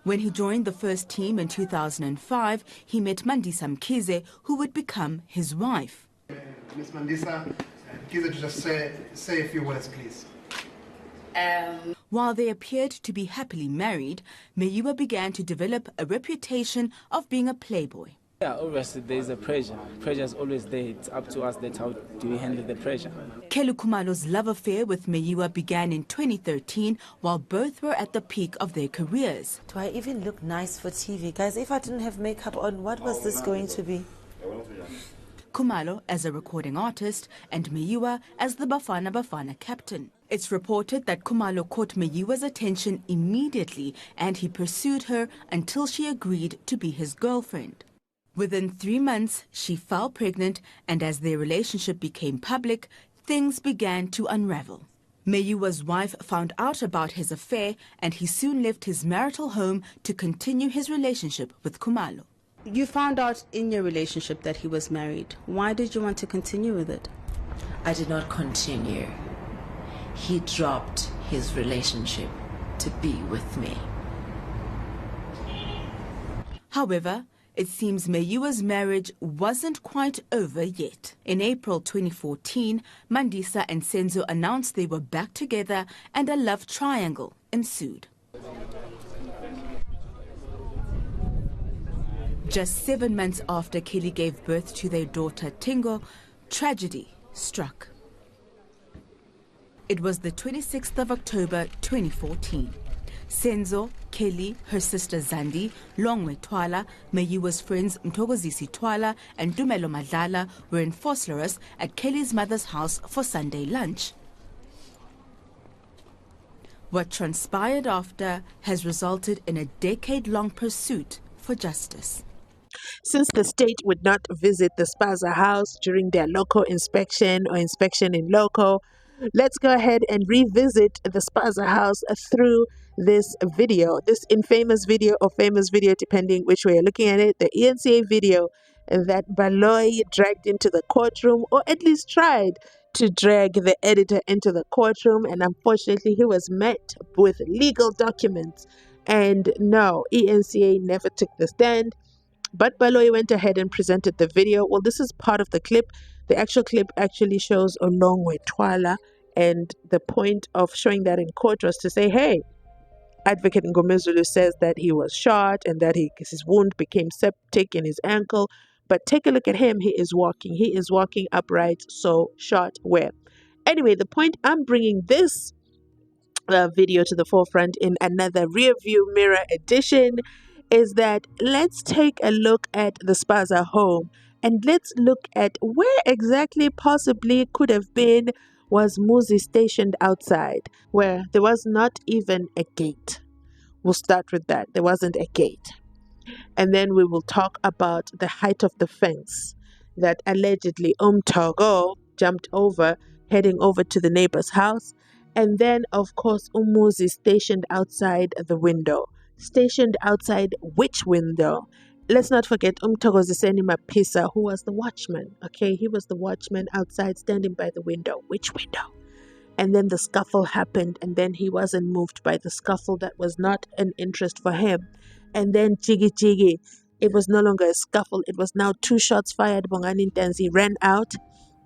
When he joined the first team in 2005, he met Mandisa Mkhize, who would become his wife. Miss Mandisa, Mkhize, just say a few words, please. While they appeared to be happily married, Meyiwa began to develop a reputation of being a playboy. Yeah, obviously there is a pressure. Pressure is always there. It's up to us that how do we handle the pressure. Kelly Khumalo's love affair with Meyiwa began in 2013 while both were at the peak of their careers. Do I even look nice for TV? Guys, if I didn't have makeup on, what was this going to be? Khumalo as a recording artist and Meyiwa as the Bafana Bafana captain. It's reported that Khumalo caught Meyiwa's attention immediately and he pursued her until she agreed to be his girlfriend. Within 3 months, she fell pregnant, and as their relationship became public, things began to unravel. Meyiwa's wife found out about his affair, and he soon left his marital home to continue his relationship with Khumalo. You found out in your relationship that he was married. Why did you want to continue with it? I did not continue. He dropped his relationship to be with me. However, it seems Meyiwa's marriage wasn't quite over yet. In April 2014, Mandisa and Senzo announced they were back together and a love triangle ensued. Just 7 months after Kelly gave birth to their daughter Tingo, tragedy struck. It was the 26th of October 2014. Senzo, Kelly, her sister Zandi, Longwe Twala, Meyiwa's friends Mthokozisi Twala and Dumelo Madlala were in Vosloorus at Kelly's mother's house for Sunday lunch. What transpired after has resulted in a decade-long pursuit for justice. Since the state would not visit the Spaza house during their local inspection or inspection in loco, let's go ahead and revisit the Spaza house through this video, this infamous video or famous video, depending which way you're looking at it, the ENCA video that Baloyi dragged into the courtroom, or at least tried to drag the editor into the courtroom, and unfortunately he was met with legal documents, and no, ENCA never took the stand. But Baloyi went ahead and presented the video. Well, this is part of the clip. The actual clip actually shows Olongwe Twala, and the point of showing that in court was to say, hey, Advocate Ngomezulu says that he was shot and that his wound became septic in his ankle. But take a look at him. He is walking upright. So shot where? Anyway, the point I'm bringing this video to the forefront in another rear view mirror edition is that let's take a look at the Spaza home and let's look at where exactly possibly could have been was Muzi stationed outside, where there was not even a gate. We'll start with that. There wasn't a gate. And then we will talk about the height of the fence that allegedly Togo jumped over, heading over to the neighbor's house. And then, of course, Muzi stationed outside the window. Stationed outside which window? Let's not forget Mthokoziseni Mapisa, who was the watchman. Okay, he was the watchman outside standing by the window. Which window? And then the scuffle happened, and then he wasn't moved by the scuffle. That was not an interest for him. And then Jiggy, it was no longer a scuffle. It was now 2 shots fired. Bongani Ntanzi ran out.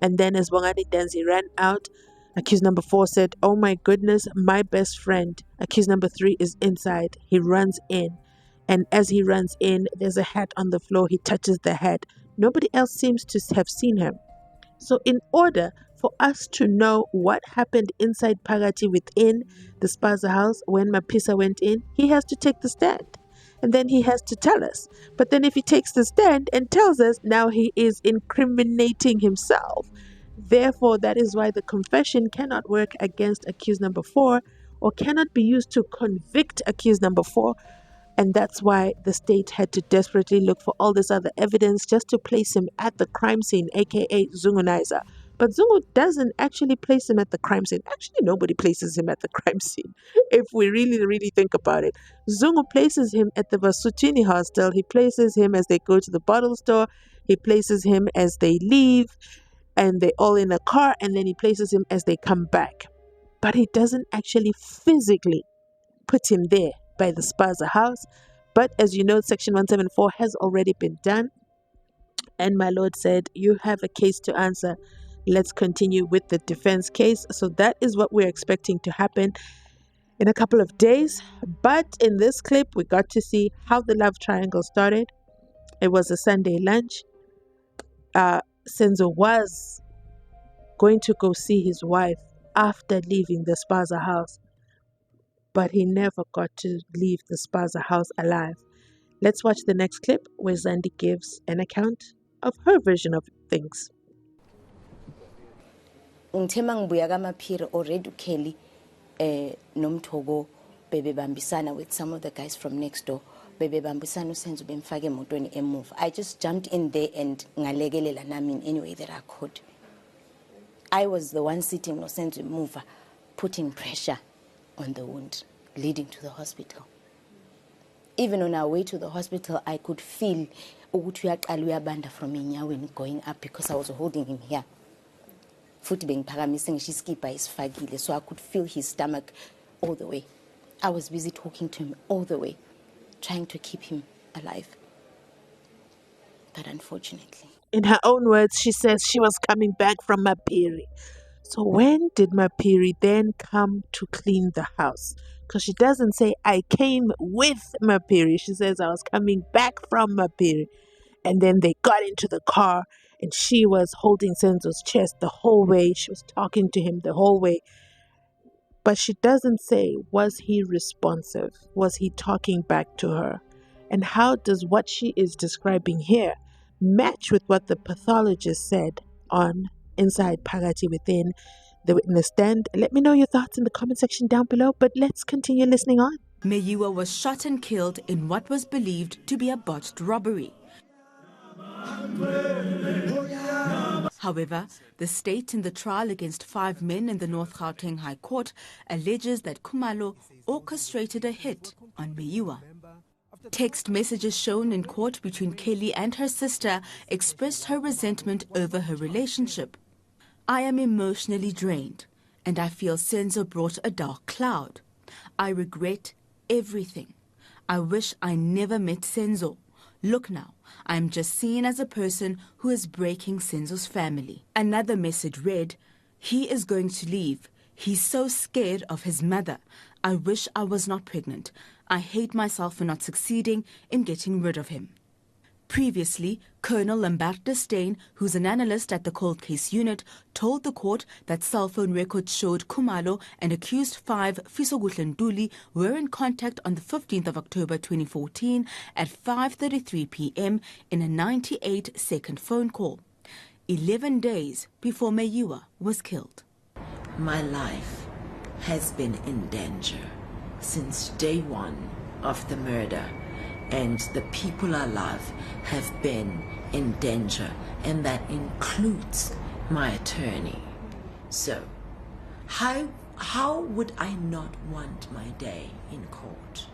And then as Bongani Ntanzi ran out, accused number 4 said, oh my goodness, my best friend. Accused number 3 is inside. He runs in. And as he runs in, there's a hat on the floor. He touches the hat. Nobody else seems to have seen him. So in order for us to know what happened inside Phakathi within the Spaza house when Mapisa went in, he has to take the stand. And then he has to tell us. But then if he takes the stand and tells us, now he is incriminating himself. Therefore, that is why the confession cannot work against accused number 4 or cannot be used to convict accused number 4. And that's why the state had to desperately look for all this other evidence just to place him at the crime scene, aka Zungunizer. But Zungu doesn't actually place him at the crime scene. Actually, nobody places him at the crime scene. If we really think about it. Zungu places him at the Vasutini hostel. He places him as they go to the bottle store. He places him as they leave. And they're all in a car. And then he places him as they come back. But he doesn't actually physically put him there by the Spaza House. But as you know, Section 174 has already been done. And my lord said, you have a case to answer. Let's continue with the defense case. So that is what we're expecting to happen in a couple of days. But in this clip, we got to see how the love triangle started. It was a Sunday lunch. Senzo was going to go see his wife after leaving the Spaza house, but he never got to leave the Spaza house alive. Let's watch the next clip where Zandi gives an account of her version of things. Ngithema ngibuya kamaphiri already uKelly nomthogo bebebambisana with some of the guys from next door. Bebebambisana uSenzo bemfake emotweni emuva. I just jumped in there and ngalekelela nami in any way that I could. I was the one sitting noSenzo emuva, putting pressure on the wound leading to the hospital. Even on our way to the hospital, I could feel ukuthi uyaqala uyabanda from inyaweni going up because I was holding him here. Futhi bengiphakamise ngisho iskipa isifakile, so I could feel his stomach all the way. I was busy talking to him all the way, trying to keep him alive. But unfortunately, in her own words, she says she was coming back from Mapiri. So when did Mapiri then come to clean the house? Because she doesn't say, I came with Mapiri. She says, I was coming back from Mapiri. And then they got into the car and she was holding Senzo's chest the whole way. She was talking to him the whole way. But she doesn't say, was he responsive? Was he talking back to her? And how does what she is describing here match with what the pathologist said on Inside Phakathi Within the witness stand? Let me know your thoughts in the comment section down below, but let's continue listening on. Meyiwa was shot and killed in what was believed to be a botched robbery. However, the state in the trial against 5 men in the North Gauteng High Court alleges that Khumalo orchestrated a hit on Meyiwa. Text messages shown in court between Kelly and her sister expressed her resentment over her relationship. I am emotionally drained, and I feel Senzo brought a dark cloud. I regret everything. I wish I never met Senzo. Look now, I am just seen as a person who is breaking Senzo's family. Another message read, he is going to leave. He's so scared of his mother. I wish I was not pregnant. I hate myself for not succeeding in getting rid of him. Previously, Colonel Lamberto Steyn, who's an analyst at the cold case unit, told the court that cell phone records showed Khumalo and accused 5 Fisoguhle Ntuli were in contact on the 15th of October 2014 at 5:33 p.m. in a 98-second phone call, 11 days before Meyiwa was killed. My life has been in danger since day one of the murder, and the people I love have been in danger, and that includes my attorney. So, how would I not want my day in court?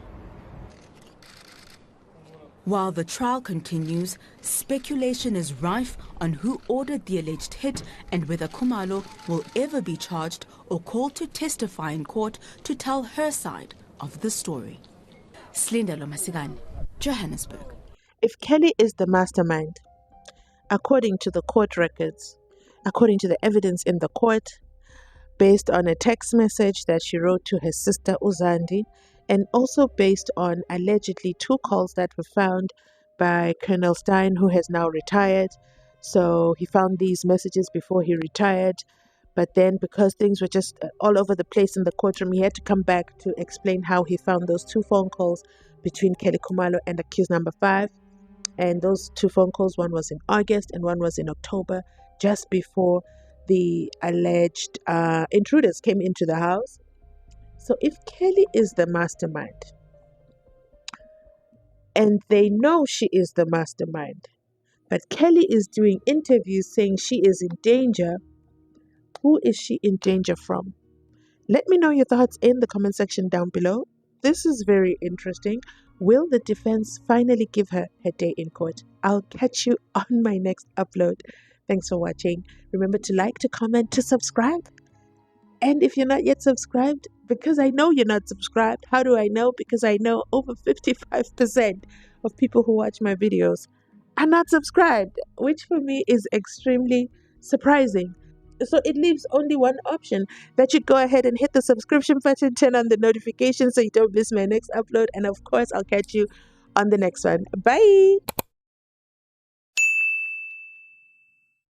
While the trial continues, speculation is rife on who ordered the alleged hit and whether Khumalo will ever be charged or called to testify in court to tell her side of the story. Slindalo Masigane, Johannesburg. If Kelly is the mastermind, according to the court records, according to the evidence in the court, based on a text message that she wrote to her sister Uzandi, and also based on allegedly 2 calls that were found by Colonel Steyn, who has now retired. So he found these messages before he retired. But then because things were just all over the place in the courtroom, he had to come back to explain how he found those 2 phone calls between Kelly Khumalo and accused number 5. And those 2 phone calls, one was in August and one was in October, just before the alleged intruders came into the house. So if Kelly is the mastermind, and they know she is the mastermind, but Kelly is doing interviews saying she is in danger, who is she in danger from? Let me know your thoughts in the comment section down below. This is very interesting. Will the defense finally give her her day in court? I'll catch you on my next upload. Thanks for watching. Remember to like, to comment, to subscribe. And if you're not yet subscribed, because I know you're not subscribed. How do I know? Because I know over 55% of people who watch my videos are not subscribed, which for me is extremely surprising. So it leaves only one option, that you go ahead and hit the subscription button, turn on the notifications so you don't miss my next upload. And of course, I'll catch you on the next one. Bye.